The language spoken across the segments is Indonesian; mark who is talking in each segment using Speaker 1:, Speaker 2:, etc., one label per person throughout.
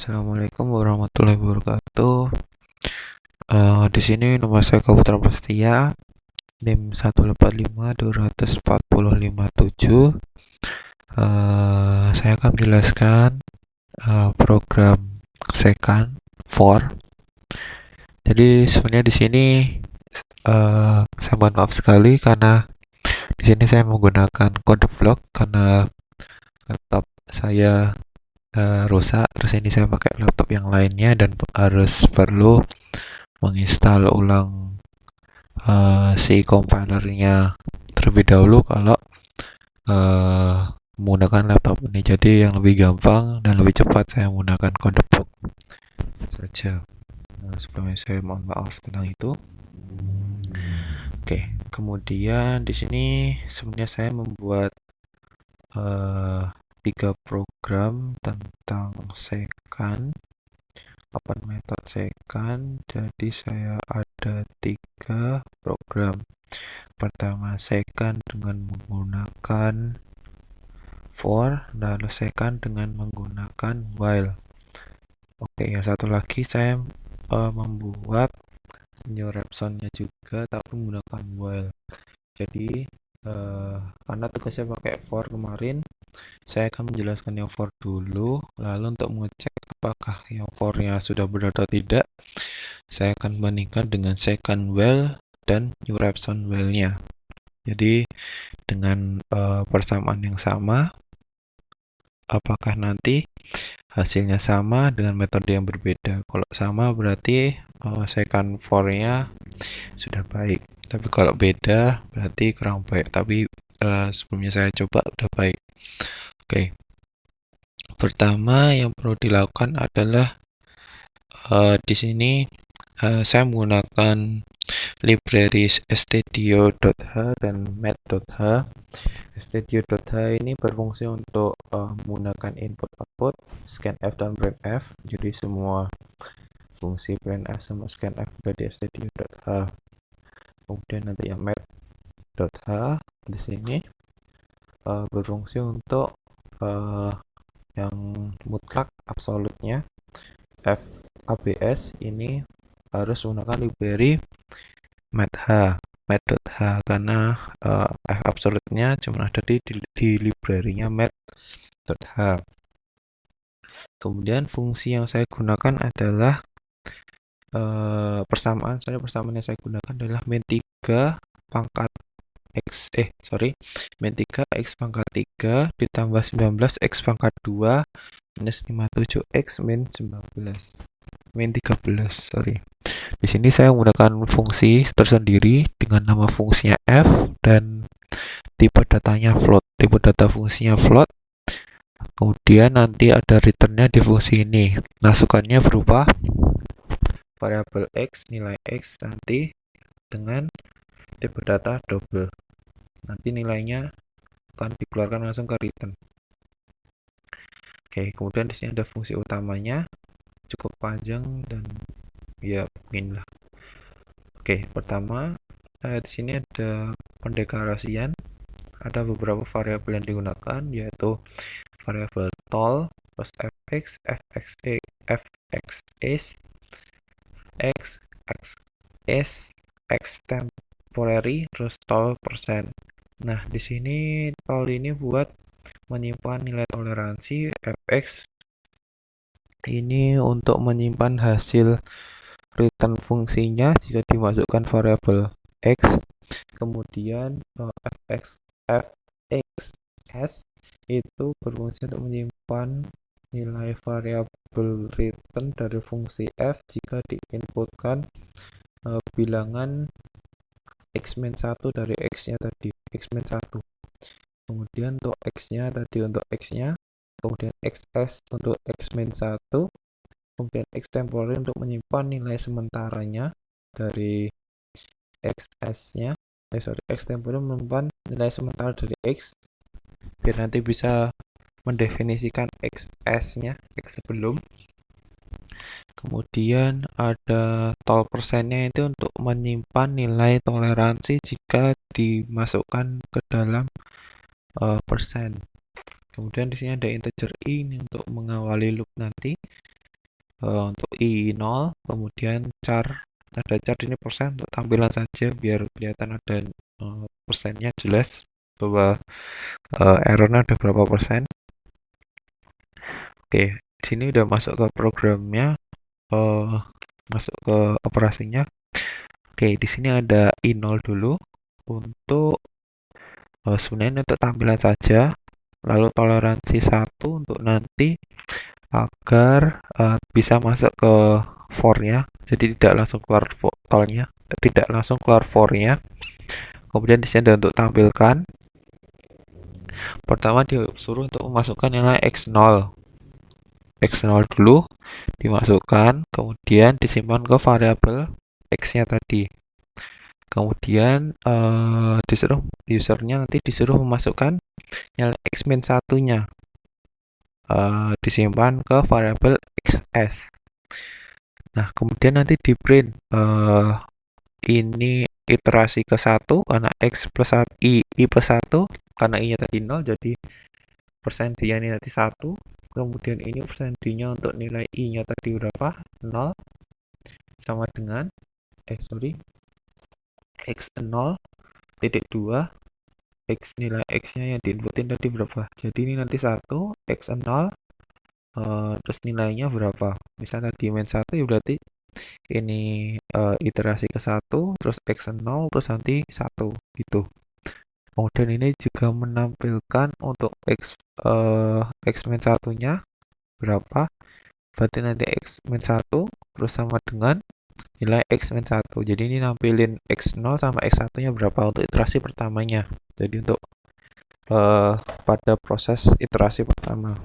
Speaker 1: Assalamualaikum warahmatullahi wabarakatuh. Di sini nomor saya Kaputra Prasetya, NIM 185240557. Saya akan menjelaskan program second for. Jadi sebenarnya di sini saya mohon maaf sekali karena di sini saya menggunakan kode blok karena laptop saya rusak. Terus ini saya pakai laptop yang lainnya dan perlu menginstal ulang si compilernya terlebih dahulu kalau menggunakan laptop ini. Jadi yang lebih gampang dan lebih cepat saya menggunakan kode blok saja. Sebelumnya saya mohon maaf tentang itu. Oke, kemudian di sini sebenarnya saya membuat 3 program tentang second, open method second. Jadi saya ada 3 program. Pertama second dengan menggunakan for, lalu second dengan menggunakan while. Oke, yang satu lagi saya membuat new Repson-nya juga tapi menggunakan while. Jadi karena tugasnya pakai for kemarin, saya akan menjelaskan yang for dulu, lalu untuk mengecek apakah yang for-nya sudah benar atau tidak, saya akan bandingkan dengan second while dan new Repson while-nya. Jadi dengan persamaan yang sama, apakah nanti hasilnya sama dengan metode yang berbeda. Kalau sama berarti second for-nya sudah baik, tapi kalau beda berarti kurang baik. Tapi sebelumnya saya coba udah baik. Oke, pertama yang perlu dilakukan adalah di sini saya menggunakan library studio.h dan math.h. Studio.h ini berfungsi untuk menggunakan input-output scanf dan printf. Jadi semua fungsi printf sama scanf ada di studio.h. Kemudian nanti yang math.h di sini berfungsi untuk yang mutlak absolutnya. FABS ini harus menggunakan library math.h karena F absolutnya cuma ada di library-nya math.h. Kemudian fungsi yang saya gunakan adalah persamaan yang saya gunakan adalah min3 pangkat min3 x pangkat 3 ditambah 19 x pangkat 2 minus 57 x min 13. Di sini saya menggunakan fungsi tersendiri dengan nama fungsinya f dan tipe datanya float. Tipe data fungsinya float. Kemudian nanti ada returnnya di fungsi ini. Masukannya berupa variabel x, nilai x nanti dengan tipe data double. Nanti nilainya akan dikeluarkan langsung ke return. Oke, kemudian di sini ada fungsi utamanya, cukup panjang dan ya beginilah. Oke, pertama di sini ada pendeklarasian. Ada beberapa variabel yang digunakan, yaitu variabel tol, plus fx, fxa, fxs, x, xs, x temporary, terus tol persen. Nah, di sini tol ini buat menyimpan nilai toleransi. Fx ini untuk menyimpan hasil return fungsinya jika dimasukkan variabel x. Kemudian fxs itu berfungsi untuk menyimpan nilai variabel return dari fungsi f jika diinputkan bilangan x-1 dari x-nya tadi, x-1. Kemudian untuk x-nya tadi untuk x-nya, kemudian xs untuk x-1, kemudian x temporary untuk menyimpan nilai sementaranya dari xs-nya. X temporary menyimpan nilai sementara dari x biar nanti bisa mendefinisikan xs-nya, x sebelum. Kemudian ada tol persennya itu untuk menyimpan nilai toleransi jika dimasukkan ke dalam persen. Kemudian di sini ada integer i ini untuk mengawali loop nanti. untuk I0, kemudian ada char ini persen untuk tampilan saja biar kelihatan ada persennya jelas bahwa errornya ada berapa persen. Oke, sini udah masuk ke programnya, masuk ke operasinya. Oke, di sini ada I0 dulu untuk sebenarnya untuk tampilan saja, lalu toleransi 1 untuk nanti agar bisa masuk ke for-nya, jadi tidak langsung keluar tolnya, tidak langsung keluar for-nya. Kemudian di sini ada untuk tampilkan. Pertama disuruh untuk memasukkan nilai x0. X0 dulu dimasukkan, kemudian disimpan ke variabel x-nya tadi. Kemudian disuruh usernya nanti disuruh memasukkan nilai x min 1-nya. Disimpan ke variabel xs. Nah, kemudian nanti di print ini iterasi ke 1 karena x plus 1, i plus 1 karena i nya tadi 0, jadi persen d-nya ini tadi 1. Kemudian ini persen d-nya untuk nilai i nya tadi berapa? 0 sama dengan x0 titik 2 x nilai x-nya yang diinputin tadi berapa? Jadi ini nanti 1 x0 terus nilainya berapa? Misalnya tadi min 1 ya berarti ini iterasi ke 1 terus x0 terus nanti 1 gitu. Kemudian ini juga menampilkan untuk x min 1-nya berapa? Berarti nanti x min 1 terus sama dengan nilai x min 1. Jadi ini nampilin x0 sama x1-nya berapa untuk iterasi pertamanya. Jadi untuk pada proses iterasi pertama.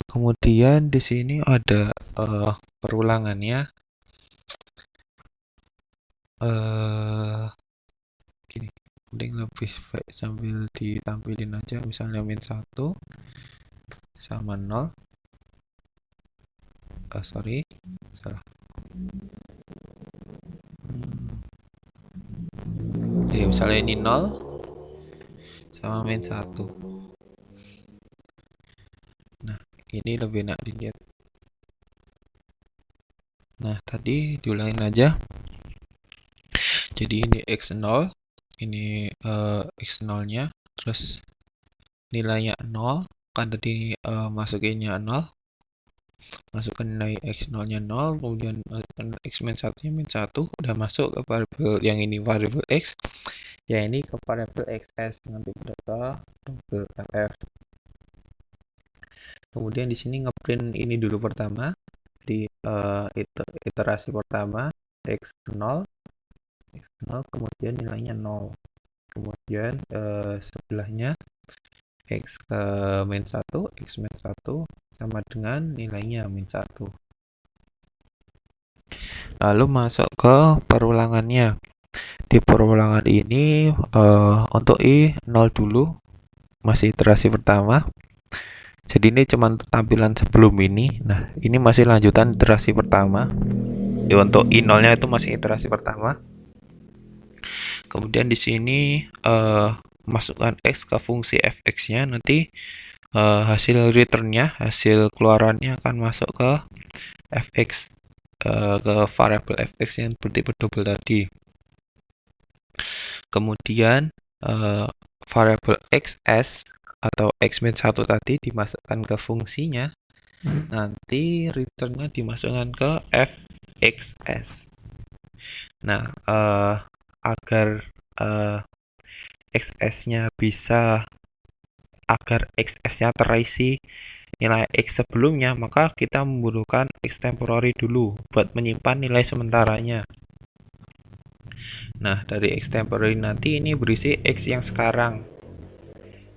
Speaker 1: Kemudian di sini ada perulangannya. Gini, mending lebih baik sambil ditampilin aja, misalnya min 1 sama 0. Sorry, salah. Ya, misalnya ini 0 sama min 1. Nah, ini lebih enak dilihat. Nah, tadi diulangin aja. Jadi ini x0, ini x0-nya, terus nilainya 0, kan tadi masukinnya 0. Masukkan nilai x0-nya 0, kemudian x min 1-nya min 1, udah masuk ke variabel yang ini variabel x. Ya ini ke variabel xs dengan tipe data double lf. Kemudian di sini ngeprint ini dulu pertama di iterasi pertama x0 kemudian nilainya 0. Kemudian sebelahnya x min 1 x min 1 sama dengan nilainya min 1. Lalu masuk ke perulangannya. Di perulangan ini untuk i 0 dulu, masih iterasi pertama. Jadi ini cuma tampilan sebelum ini. Nah, ini masih lanjutan iterasi pertama. Ya, untuk i0-nya itu masih iterasi pertama. Kemudian di sini masukkan x ke fungsi fx-nya, nanti hasil return-nya, hasil keluarannya akan masuk ke fx, ke variabel fx yang bertipe double tadi. Kemudian variabel xs atau x min 1 tadi dimasukkan ke fungsinya, nanti return-nya dimasukkan ke fxs. Nah, agar xs-nya bisa, agar xs-nya terisi nilai x sebelumnya, maka kita membutuhkan x temporary dulu buat menyimpan nilai sementaranya. Nah, dari x temporary nanti ini berisi x yang sekarang,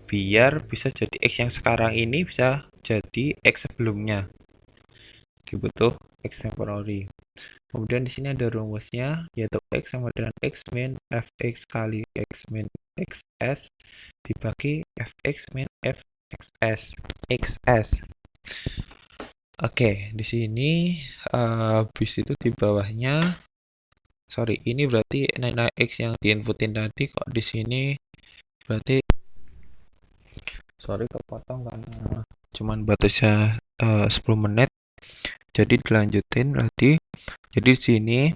Speaker 1: biar bisa jadi x yang sekarang ini bisa jadi x sebelumnya. Dibutuh x temporary. Kemudian di sini ada rumusnya, yaitu x sama dengan x min fx kali x min xs dibagi fx min fxs xs. Oke, di sini bis itu di bawahnya, sorry, ini berarti nilai x yang diinputin tadi, kok di sini berarti sorry kepotong karena cuman batasnya 10 menit, jadi dilanjutin lagi. Jadi di sini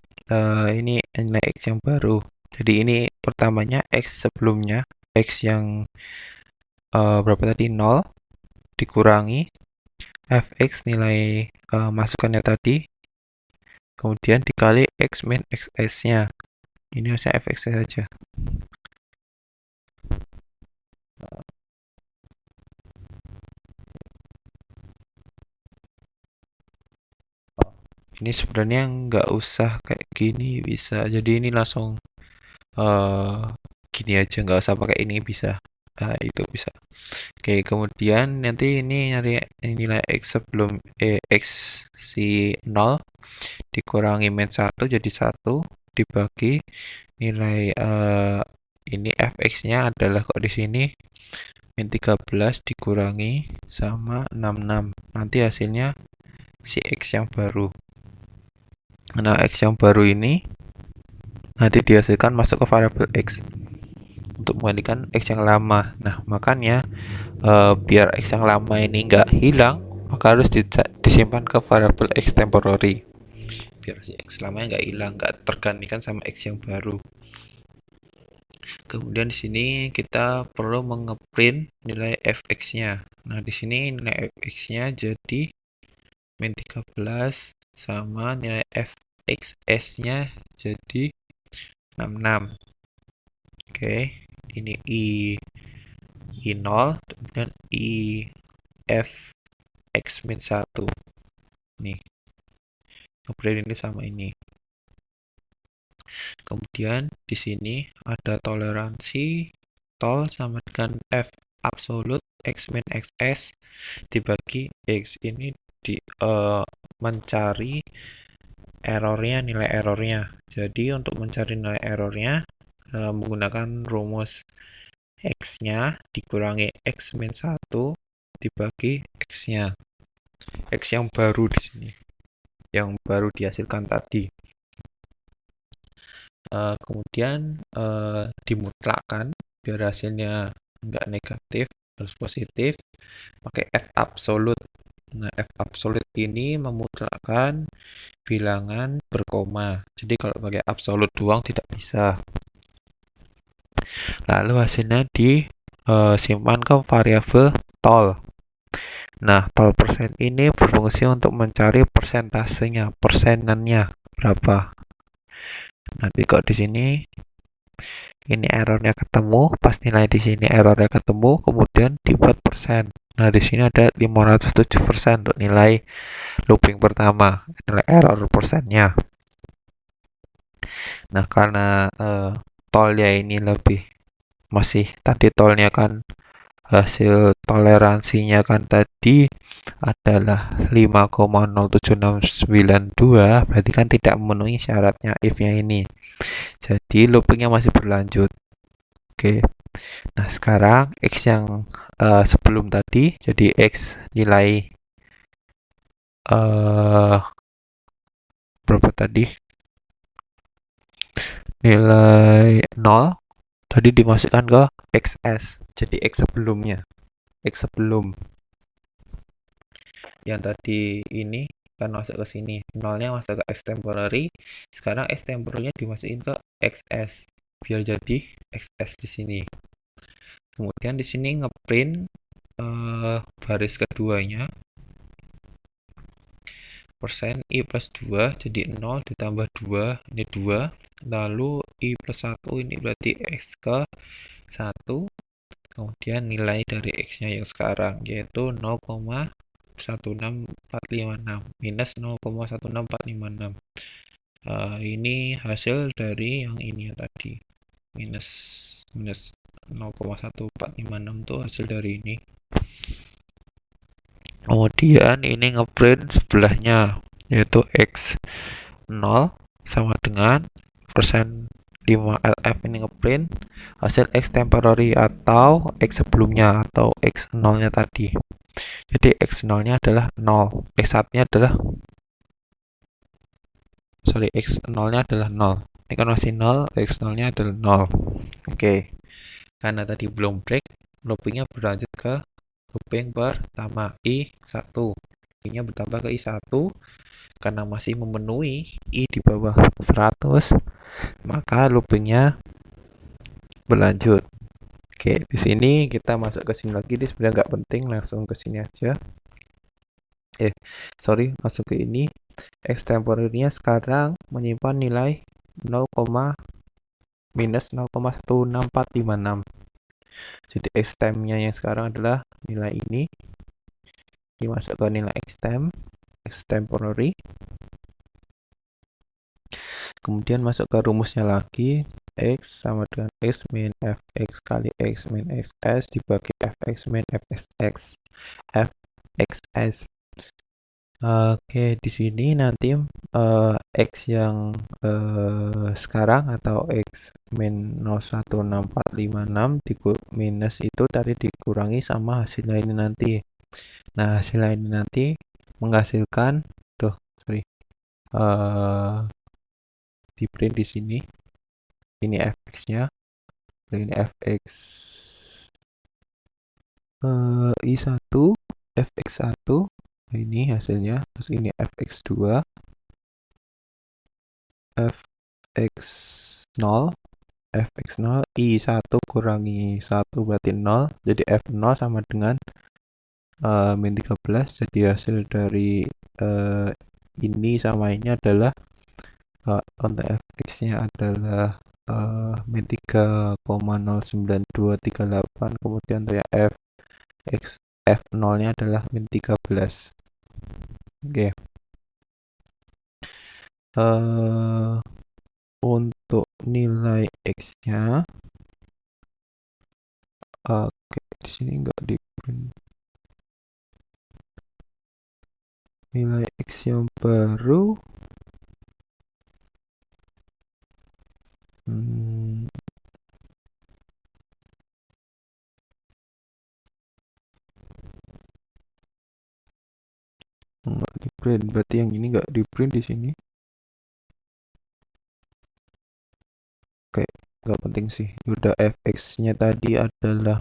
Speaker 1: ini nilai X yang baru. Jadi ini pertamanya X sebelumnya, X yang berapa tadi, 0, dikurangi fx nilai masukannya tadi, kemudian dikali x min xs-nya. Ini harusnya fx saja. Ini sebenarnya nggak usah kayak gini, bisa. Jadi ini langsung gini aja, nggak usah pakai ini, bisa. Nah, itu bisa. Oke, kemudian nanti ini nyari nilai x sebelum x si 0 dikurangi min 1 jadi 1 dibagi nilai ini fx-nya adalah kok di sini min 13 dikurangi sama 66. Nanti hasilnya si x yang baru. Nah, x yang baru ini nanti dihasilkan masuk ke variabel x untuk menggantikan x yang lama. Nah, makanya biar x yang lama ini nggak hilang, maka harus disimpan ke variabel x temporary. Biar si x lamanya nggak hilang, nggak tergantikan sama x yang baru. Kemudian di sini kita perlu mengeprint nilai fx-nya. Nah, di sini nilai fx-nya jadi min 13 sama nilai fxs-nya jadi 66. Oke, ini i0, kemudian i f x min 1. Nih, ngeprint ini sama ini. Kemudian di sini ada toleransi tol sama dengan f absolut x min xs dibagi x. Ini mencari errornya, nilai errornya. Jadi untuk mencari nilai errornya menggunakan rumus x-nya dikurangi x min 1 dibagi x-nya. X yang baru di sini, yang baru dihasilkan tadi. Kemudian dimutlakkan biar hasilnya nggak negatif, harus positif, pakai f absolut. Nah, f absolut ini memutlakkan bilangan berkoma. Jadi kalau pakai absolut doang tidak bisa. Lalu hasilnya disimpan ke variabel tol. Nah, tol persen ini berfungsi untuk mencari persentasenya, persenannya berapa. Nanti kok di sini ini errornya ketemu, pas nilai di sini errornya ketemu, kemudian dibuat persen. Nah, di sini ada 507% untuk nilai looping pertama, nilai error persennya. Nah, karena tolnya ini lebih masih tadi tolnya kan hasil toleransinya kan tadi adalah 5,07692, berarti kan tidak memenuhi syaratnya if-nya ini. Jadi loopingnya masih berlanjut. Oke. Nah, sekarang x yang sebelum tadi, jadi x nilai berapa tadi? Nilai 0 tadi dimasukkan ke xs. Jadi x sebelumnya. X sebelum yang tadi ini kan masuk ke sini, nolnya masuk ke x temporary. Sekarang x temporary dimasukin ke xs biar jadi xs di sini. Kemudian di sini ngeprint baris keduanya, persen i plus 2 jadi 0 ditambah 2 ini 2, lalu i plus 1 ini berarti x ke 1, kemudian nilai dari x nya yang sekarang yaitu 0,16456 minus 0,16456. Ini hasil dari yang ini ya tadi, minus 0,1456 itu hasil dari ini. Kemudian ini ngeprint sebelahnya yaitu x 0 sama dengan persen 5 LF. Ini ngeprint hasil x temporary atau x sebelumnya atau x 0 nya tadi. Jadi x 0 nya adalah 0, x 1 nya adalah x 0 nya adalah 0. Ini kan masih 0, x 0 nya adalah 0. Oke. Karena tadi belum break, loopingnya berlanjut ke looping pertama i1. I-nya bertambah ke I1 karena masih memenuhi I di bawah 100, maka loopingnya berlanjut. Oke, di sini kita masuk ke sini lagi. Ini sebenarnya nggak penting, langsung ke sini aja. Masuk ke ini. Extemporary-nya sekarang menyimpan nilai 0, minus 0,16456. Jadi extemp-nya yang sekarang adalah nilai ini. Dimasuk ke nilai extemporary. Kemudian masuk ke rumusnya lagi. X sama dengan X min Fx kali X min Xs dibagi Fx min Fsx. Fxs. Oke, di sini nanti X yang sekarang atau X min 0,16456 minus itu tadi dikurangi sama hasilnya ini nanti. Nah, hasilnya ini nanti menghasilkan di print di sini. Ini fx-nya. Ini fx I1, fx1. Ini hasilnya. Terus ini fx2, fx0, fx0 I1 kurangi 1 berarti 0. Jadi f0 sama dengan min 13. Jadi hasil dari ini sama ini adalah untuk fx-nya adalah min 3,09238. Kemudian untuk yang f0-nya adalah min 13. Oke. Untuk nilai x-nya, oke, di sini nggak di print. Nilai x yang baru nggak di print, berarti yang ini nggak di print di sini. Oke, nggak penting sih. Udah fx-nya tadi adalah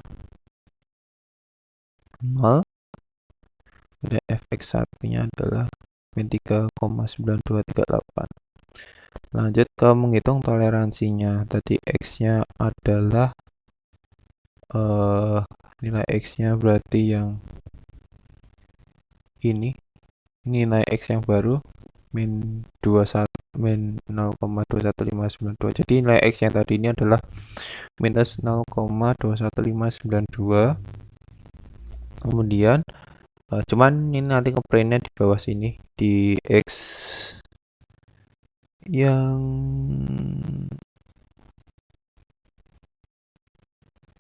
Speaker 1: 0. Udah fx1-nya adalah min 3,9238. Lanjut ke menghitung toleransinya. Tadi x-nya adalah nilai x-nya berarti yang ini nilai x yang baru min 0,21592. Jadi nilai x yang tadi ini adalah minus 0,21592. Kemudian cuman ini nanti ngeprintnya di bawah sini di x yang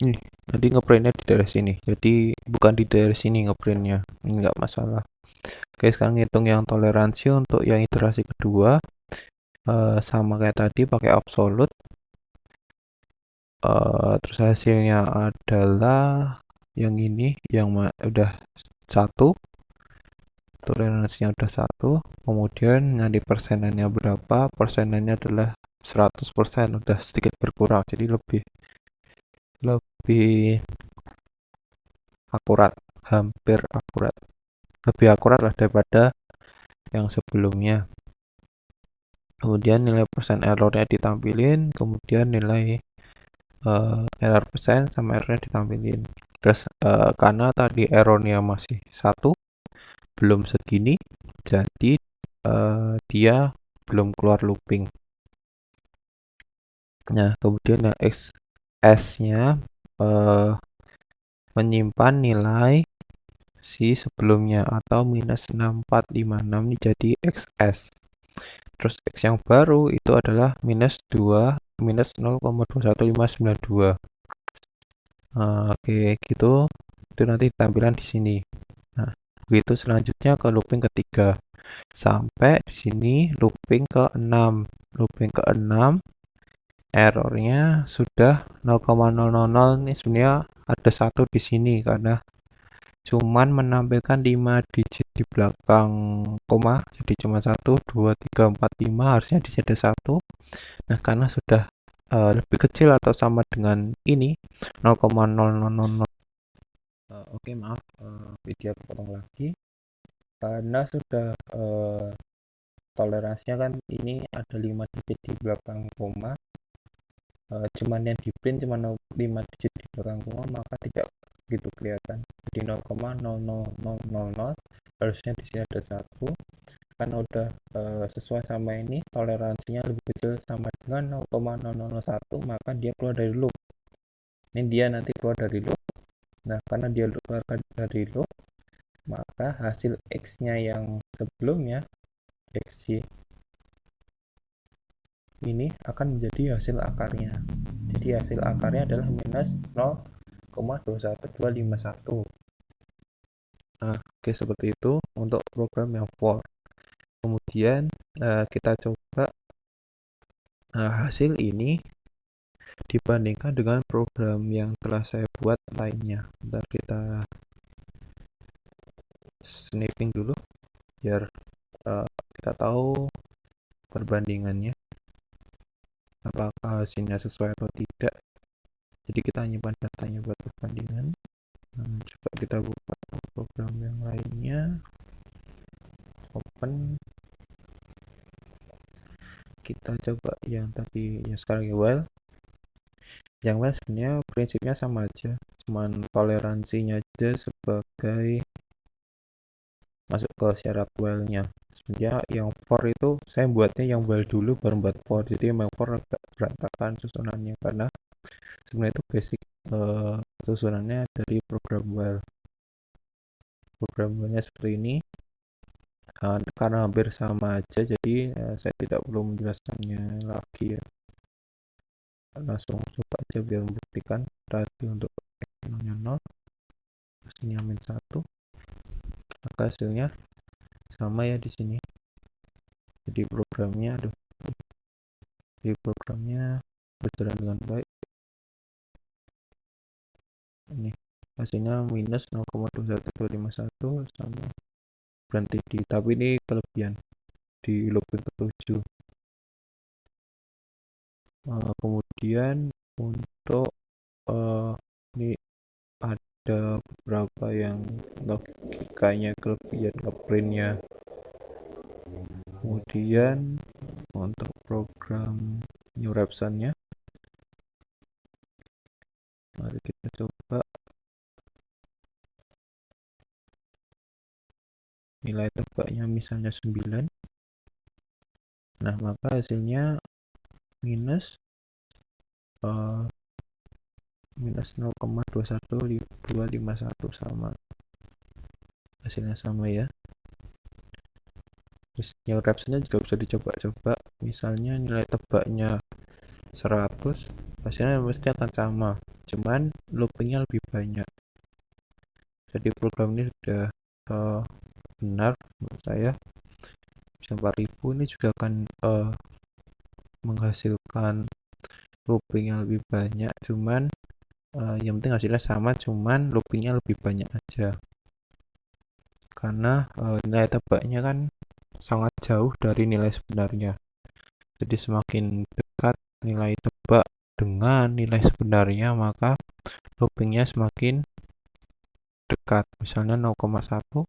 Speaker 1: ini nanti ngeprintnya di daerah sini. Jadi bukan di daerah sini ngeprintnya, ini nggak masalah. Oke, sekarang hitung yang toleransi untuk yang iterasi kedua. Sama kayak tadi pakai absolute. Terus hasilnya adalah yang ini yang udah 1, toleransinya udah 1. Kemudian nanti persenannya berapa, persenannya adalah 100%, udah sedikit berkurang, jadi lebih akurat, hampir akurat, lebih akurat lah daripada yang sebelumnya. Kemudian nilai persen errornya ditampilin, kemudian nilai error persen sama errornya ditampilin. Terus karena tadi errornya masih 1, belum segini, jadi dia belum keluar looping. Nah, kemudian yang xs-nya menyimpan nilai si sebelumnya atau minus 6456 ini jadi xs. Terus x yang baru itu adalah minus 0,21592. Oke, gitu. Itu nanti tampilan di sini. Nah, begitu selanjutnya ke looping ketiga. Sampai di sini looping ke-6. Looping ke-6 errornya sudah 0,000. Ini sebenarnya ada 1 di sini karena cuman menampilkan 5 digit di belakang koma, jadi cuma 1, 2, 3, 4, 5, harusnya di sini ada 1. Nah, karena sudah lebih kecil atau sama dengan ini 0,0000. Oke, maaf, video kepotong lagi. karena sudah toleransinya kan ini ada 5 digit di belakang koma, cuman yang di print cuma 5 digit di belakang koma, maka tidak begitu kelihatan. Jadi 0,00000 harusnya di sini ada 1, kan udah sesuai sama ini, toleransinya lebih kecil sama dengan 0,001, maka dia keluar dari loop. Ini dia nanti keluar dari loop. Nah, karena dia keluar dari loop, maka hasil X-nya yang sebelumnya, X ini akan menjadi hasil akarnya. Jadi hasil akarnya adalah minus 0,21251. Nah, oke, seperti itu untuk program yang for. Kemudian kita coba hasil ini dibandingkan dengan program yang telah saya buat lainnya. Bentar, kita snipping dulu biar kita tahu perbandingannya, apakah hasilnya sesuai atau tidak. Jadi kita nyimpan datanya buat perbandingan. Coba kita buka program yang lainnya, open, kita coba yang tadi, yang sekarang ya while. Yang while sebenarnya prinsipnya sama aja, cuman toleransinya aja sebagai masuk ke syarat while-nya. Sebenarnya yang for itu saya buatnya yang while dulu baru buat for, jadi memang for agak berantakan susunannya karena sebenarnya itu basic susunannya dari program while. Program while-nya seperti ini. Karena hampir sama aja, jadi saya tidak perlu menjelaskannya lagi ya. Langsung coba aja biar membuktikan tadi untuk X-nya 0, hasilnya min 1, maka hasilnya sama ya di sini. Jadi programnya berjalan dengan baik. Ini hasilnya minus 0,21251 sama berhenti di, tapi ini kelebihan di looping ke-7. Kemudian untuk ini ada beberapa yang logikanya kelebihan ngeprintnya. Kemudian untuk program new Repson-nya, mari kita coba nilai tebaknya misalnya 9. Nah, maka hasilnya minus 0,21251 sama, hasilnya sama ya. Terus yang Repson-nya juga bisa dicoba-coba, misalnya nilai tebaknya 100, hasilnya pasti akan sama, cuman loopingnya lebih banyak. Jadi program ini sudah benar menurut saya. Bisa 4000 ini juga akan menghasilkan looping yang lebih banyak, cuman yang penting hasilnya sama, cuman loopingnya lebih banyak aja karena nilai tebaknya kan sangat jauh dari nilai sebenarnya. Jadi semakin dekat nilai tebak dengan nilai sebenarnya, maka loopingnya semakin dekat. Misalnya 0,1,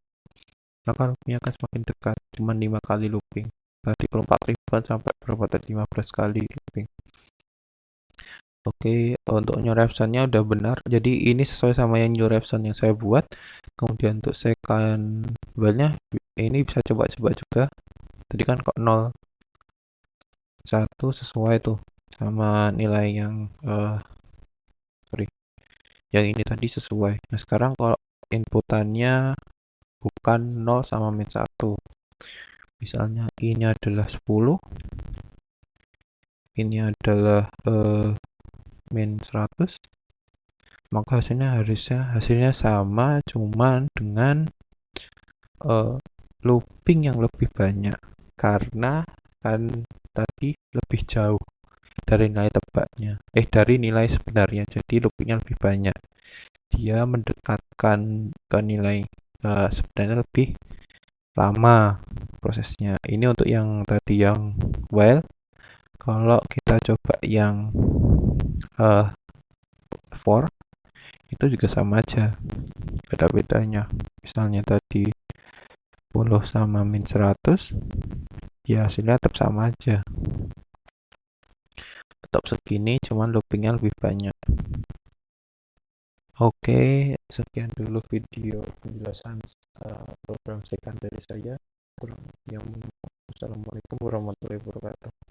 Speaker 1: maka loopingnya akan semakin dekat, cuma 5 kali looping. Tadi kalau 4000 sampai berapa tadi, 15 kali looping. Oke, untuk new Repson-nya udah benar. Jadi ini sesuai sama yang new Repson yang saya buat. Kemudian untuk second while-nya ini bisa coba-coba juga. Tadi kan kok 0, 1 sesuai tuh sama nilai yang yang ini tadi sesuai. Nah, sekarang kalau inputannya bukan 0 sama min 1. Misalnya ini adalah 10, ini adalah min 100, maka hasilnya sama, cuman dengan looping yang lebih banyak karena kan tadi lebih jauh dari nilai tebaknya, dari nilai sebenarnya, jadi loopingnya lebih banyak. Dia mendekatkan ke nilai sebenarnya lebih lama prosesnya. Ini untuk yang tadi yang while. Kalau kita coba yang for, itu juga sama aja, gak ada bedanya. Misalnya tadi 10 sama min 100, ya hasilnya tetap sama aja. Tetap segini, cuman loopingnya lebih banyak. Oke, sekian dulu video penjelasan program second dari saya. Kurang yang Assalamualaikum warahmatullahi wabarakatuh.